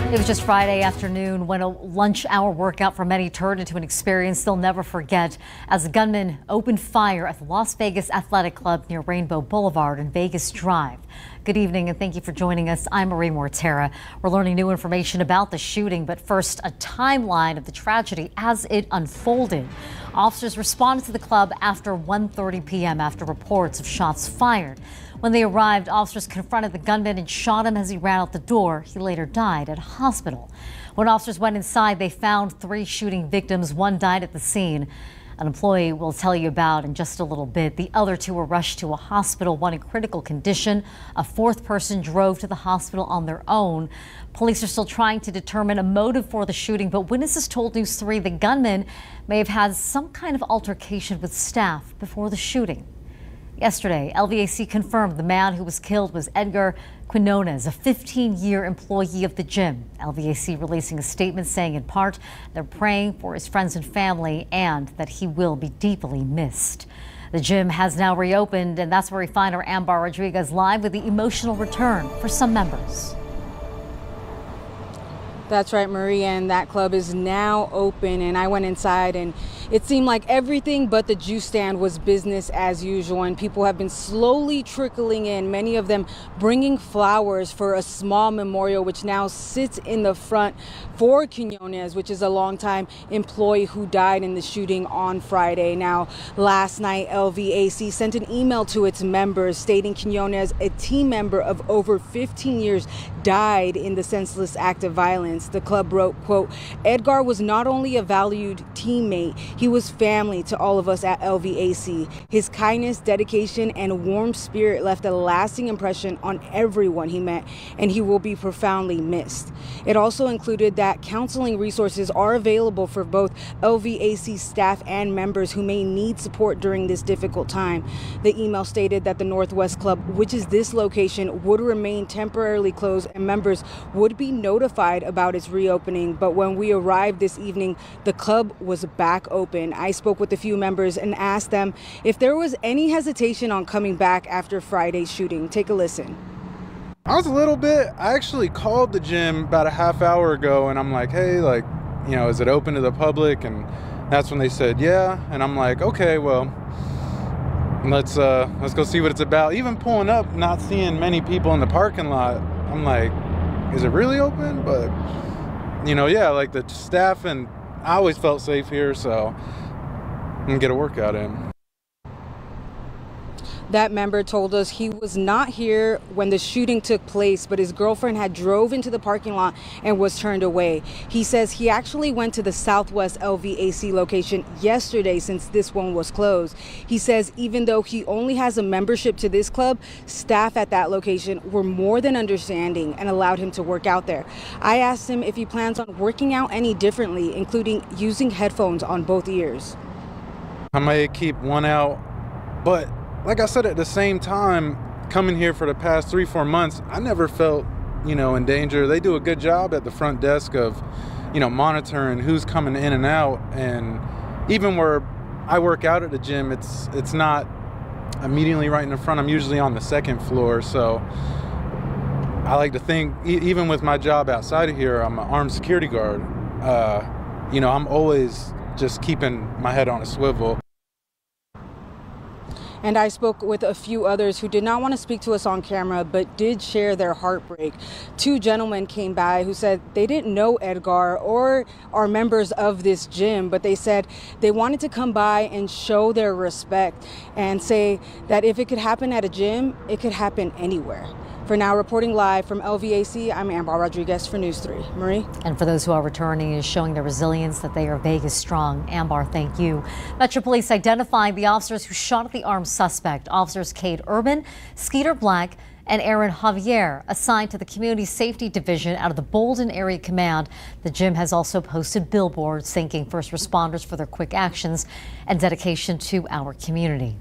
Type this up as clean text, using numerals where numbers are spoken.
It was just Friday afternoon when a lunch hour workout for many turned into an experience they'll never forget as a gunman opened fire at the Las Vegas Athletic Club near Rainbow Boulevard and Vegas Drive. Good evening and thank you for joining us. I'm Marie Mortera. We're learning new information about the shooting, but first a timeline of the tragedy as it unfolded. Officers responded to the club after 1:30 p.m. after reports of shots fired. When they arrived, officers confronted the gunman and shot him as he ran out the door. He later died at a hospital. When officers went inside, they found 3 shooting victims. 1 died at the scene. An employee we'll tell you about in just a little bit. The other 2 were rushed to a hospital, 1 in critical condition. A 4th person drove to the hospital on their own. Police are still trying to determine a motive for the shooting, but witnesses told News 3 the gunman may have had some kind of altercation with staff before the shooting. Yesterday, LVAC confirmed the man who was killed was Edgar Quinones, a 15-year employee of the gym. LVAC releasing a statement saying in part they're praying for his friends and family and that he will be deeply missed. The gym has now reopened, and that's where we find our Ambar Rodriguez live with the emotional return for some members. That's right, Marie, and that club is now open, and I went inside and it seemed like everything but the juice stand was business as usual, and people have been slowly trickling in, many of them bringing flowers for a small memorial which now sits in the front for Quinones, which is a longtime employee who died in the shooting on Friday. Now, last night, LVAC sent an email to its members stating Quinones, a team member of over 15 years, died in the senseless act of violence. The club wrote, quote, Edgar was not only a valued teammate, he was family to all of us at LVAC. His kindness, dedication, and warm spirit left a lasting impression on everyone he met, and he will be profoundly missed. It also included that counseling resources are available for both LVAC staff and members who may need support during this difficult time. The email stated that the Northwest Club, which is this location, would remain temporarily closed and members would be notified about its reopening. But when we arrived this evening, the club was back open. I spoke with a few members and asked them if there was any hesitation on coming back after Friday's shooting. Take a listen. I was a little bit. I actually called the gym about a half hour ago and I'm like, hey, like, you know, is it open to the public? And that's when they said, yeah. And I'm like, okay, well, let's go see what it's about. Even pulling up, not seeing many people in the parking lot, I'm like, is it really open? But, you know, yeah, like the staff, and I always felt safe here, so I'm gonna get a workout in. That member told us he was not here when the shooting took place, but his girlfriend had drove into the parking lot and was turned away. He says he actually went to the Southwest LVAC location yesterday since this one was closed. He says even though he only has a membership to this club, staff at that location were more than understanding and allowed him to work out there. I asked him if he plans on working out any differently, including using headphones on both ears. I may keep one out, but like I said, at the same time, coming here for the past 3-4 months, I never felt, you know, in danger. They do a good job at the front desk of, you know, monitoring who's coming in and out. And even where I work out at the gym, it's not immediately right in the front. I'm usually on the 2nd floor. So I like to think, even with my job outside of here, I'm an armed security guard. You know, I'm always just keeping my head on a swivel. And I spoke with a few others who did not want to speak to us on camera, but did share their heartbreak. 2 gentlemen came by who said they didn't know Edgar or are members of this gym, but they said they wanted to come by and show their respect and say that if it could happen at a gym, it could happen anywhere. For now, reporting live from LVAC, I'm Ambar Rodriguez for News 3. Marie? And for those who are returning, is showing their resilience that they are Vegas strong. Ambar, thank you. Metro Police identifying the officers who shot at the armed suspect. Officers Cade Urban, Skeeter Black, and Aaron Javier, assigned to the Community Safety Division out of the Bolden Area Command. The gym has also posted billboards thanking first responders for their quick actions and dedication to our community.